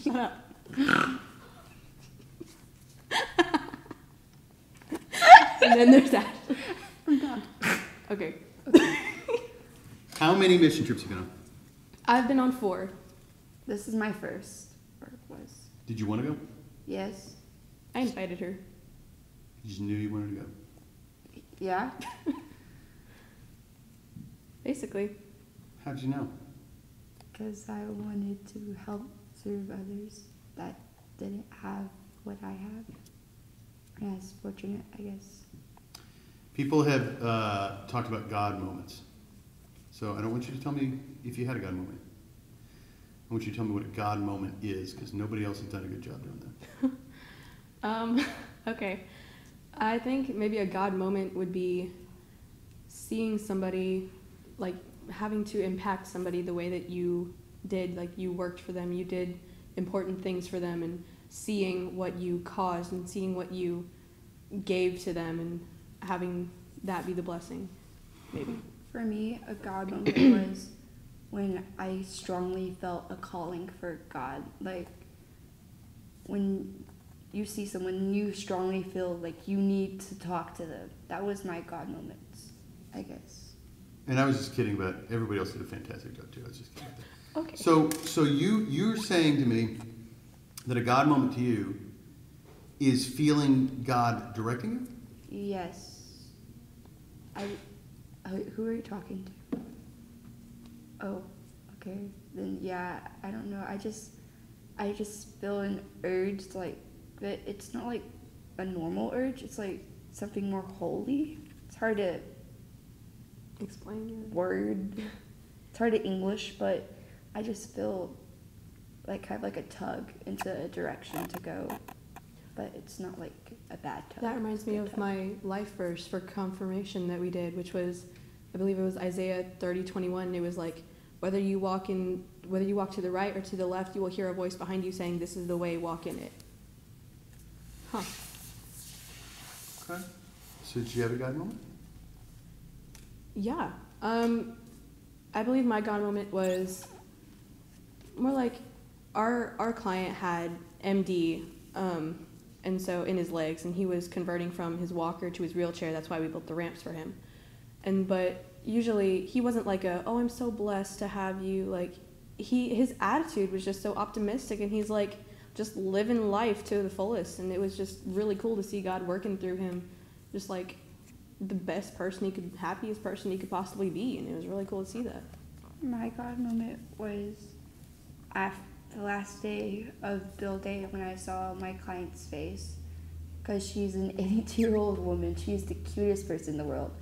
Shut up. And then there's that. I'm done. Okay. How many mission trips have you been on? I've been on 4. This is my first. Or was. Did you want to go? Yes. I invited her. You just knew you wanted to go. Yeah. Basically. How'd you know? Because I wanted to help serve others that didn't have what I have. And I was fortunate, I guess. People have talked about God moments. So I don't want you to tell me if you had a God moment. I want you to tell me what a God moment is, because nobody else has done a good job doing that. Okay. I think maybe a God moment would be seeing somebody, like having to impact somebody the way that you did, like you worked for them, you did important things for them, and seeing what you caused and seeing what you gave to them and having that be the blessing, maybe. For me, a God moment was when I strongly felt a calling for God. Like, when you see someone and you strongly feel like you need to talk to them. That was my God moments, I guess. And I was just kidding, but everybody else did a fantastic job too. I was just kidding. Okay. So you're saying to me that a God moment to you is feeling God directing you? Yes. Who are you talking to? Oh, okay. Then yeah, I don't know. I just feel an urge, like, but it's not like a normal urge. It's like something more holy. It's hard to Explain your word. It's hard to English, but I just feel like kind of like a tug into a direction to go. But it's not like a bad tug. That reminds me Good of tug. my life verse for confirmation that we did, which was, I believe it was Isaiah 30:21. It was like, whether you walk to the right or to the left, you will hear a voice behind you saying, "This is the way, walk in it." Huh. Okay. So did you have a God moment? Yeah. I believe my God moment was more like our client had MD, and so in his legs, and he was converting from his walker to his wheelchair. That's why we built the ramps for him. But usually he wasn't like oh, I'm so blessed to have you. Like his attitude was just so optimistic, and he's like just living life to the fullest. And it was just really cool to see God working through him, just like the best person happiest person he could possibly be. And it was really cool to see that. My God moment was after the last day of Bill Day when I saw my client's face, because she's an 82-year-old woman. She's the cutest person in the world.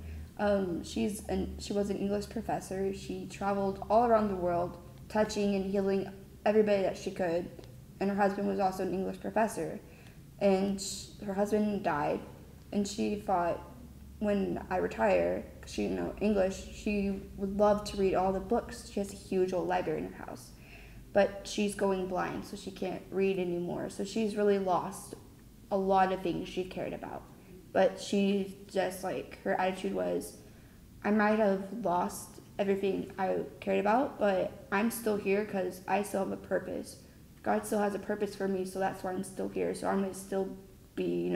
She was an English professor. She traveled all around the world, touching and healing everybody that she could. And her husband was also an English professor. And her husband died, and she thought, when I retire, because she English, she would love to read all the books. She has a huge old library in her house. But she's going blind, so she can't read anymore. So she's really lost a lot of things she cared about. But she just, like, her attitude was, I might have lost everything I cared about, but I'm still here because I still have a purpose. God still has a purpose for me, so that's why I'm still here. So I'm going to still be,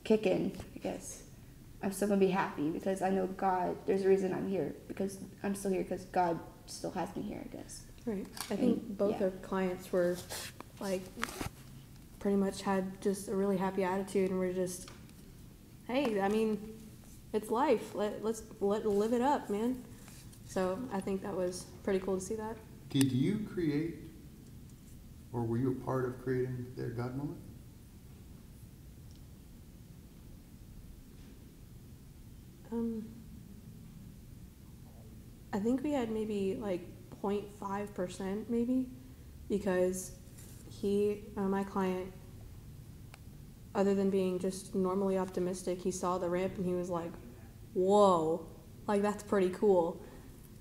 kicking, I guess. I'm still going to be happy because I know God, there's a reason I'm here, because I'm still here because God still has me here, I guess. Right. I think both our clients were like pretty much had just a really happy attitude, and we're just, hey, I mean, it's life. Let's live it up, man. So I think that was pretty cool to see that. Did you create, or were you a part of creating their God moment? I think we had maybe like 0.5% maybe, because my client, other than being just normally optimistic, he saw the ramp and he was like, whoa, like that's pretty cool.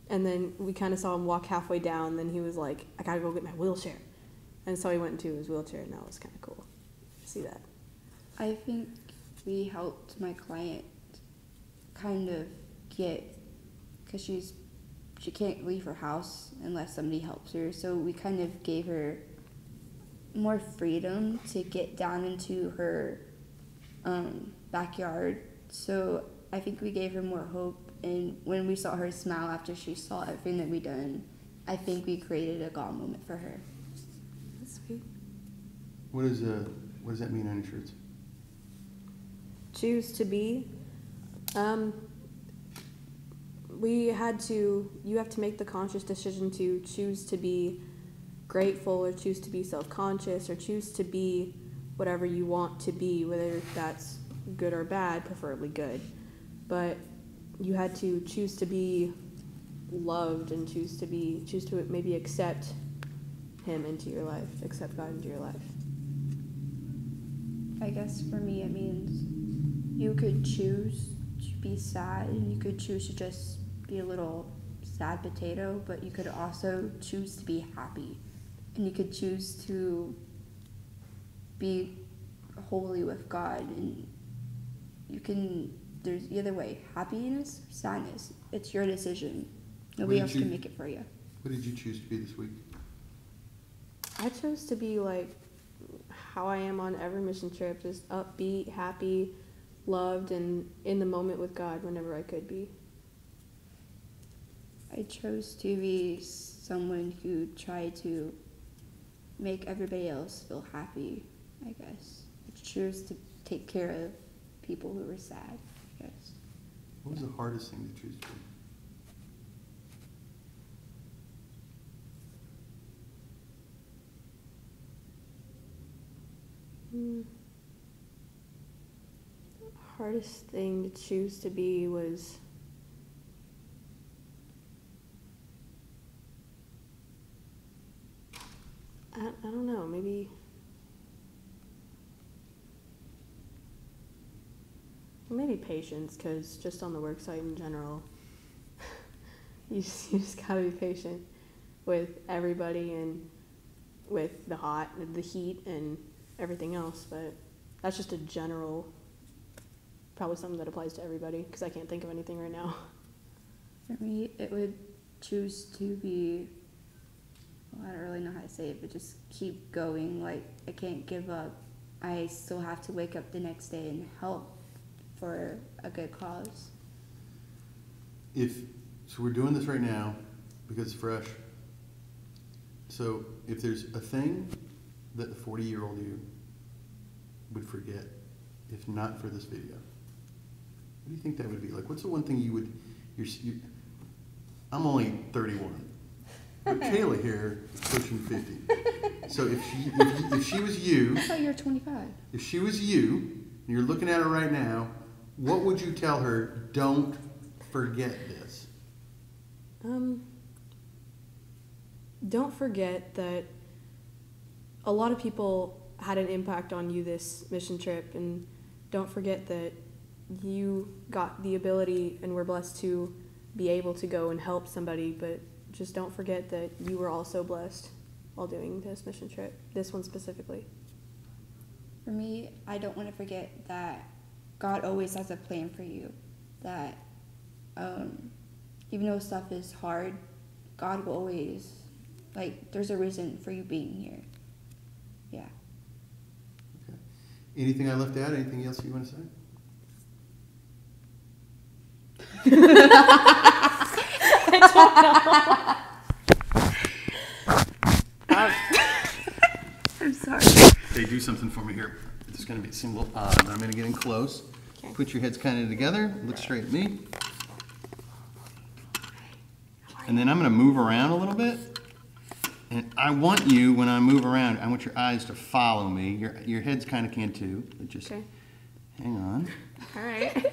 And then we kind of saw him walk halfway down, then he was like, I gotta go get my wheelchair. And so he went into his wheelchair, and that was kind of cool to see that. I think we helped my client kind of because she can't leave her house unless somebody helps her, so we kind of gave her more freedom to get down into her backyard. So I think we gave her more hope. And when we saw her smile after she saw everything that we done, I think we created a God moment for her. That's sweet. What does that mean on your shirts? Choose to be. You have to make the conscious decision to choose to be grateful, or choose to be self-conscious, or choose to be whatever you want to be, whether that's good or bad, preferably good. But you had to choose to be loved, and choose to maybe accept him into your life, accept God into your life. I guess for me it means you could choose to be sad, and you could choose to just be a little sad potato, but you could also choose to be happy, and you could choose to be holy with God, and there's either way, happiness, sadness, it's your decision. Nobody else can make it for you. What did you choose to be this week? I chose to be like how I am on every mission trip, just upbeat, happy, loved, and in the moment with God whenever I could be. I chose to be someone who tried to make everybody else feel happy, I guess. I chose to take care of people who were sad, I guess. What was the hardest thing to choose to be? Hardest thing to choose to be was I don't know, maybe patience, because just on the work site in general, you just gotta be patient with everybody and with the heat and everything else. But that's just a general, probably something that applies to everybody, because I can't think of anything right now. For me, it would choose to be, well, I don't really know how to say it, but just keep going. Like, I can't give up. I still have to wake up the next day and help for a good cause. So we're doing this right now because it's fresh. So if there's a thing that the 40-year-old you would forget, if not for this video, what do you think that would be? Like, what's the one thing you would, I'm only 31, but Kayla here is pushing 50. So if she was you, I thought you were 25. if she was you, and you're looking at her right now, what would you tell her? Don't forget this. Don't forget that a lot of people had an impact on you this mission trip, and don't forget that you got the ability and were blessed to be able to go and help somebody, but just don't forget that you were also blessed while doing this mission trip, this one specifically. For me, I don't want to forget that God always has a plan for you, that even though stuff is hard, God will always, there's a reason for you being here. Yeah. Okay. Anything I left out? Anything else you want to say? I don't know. I'm sorry. Hey, do something for me here. It's going to seem a little odd, but I'm going to get in close. Okay. Put your heads kind of together. Look straight at me. And then I'm going to move around a little bit. And I want you, when I move around, I want your eyes to follow me. Your heads kind of can too. But just Okay. hang on. All right.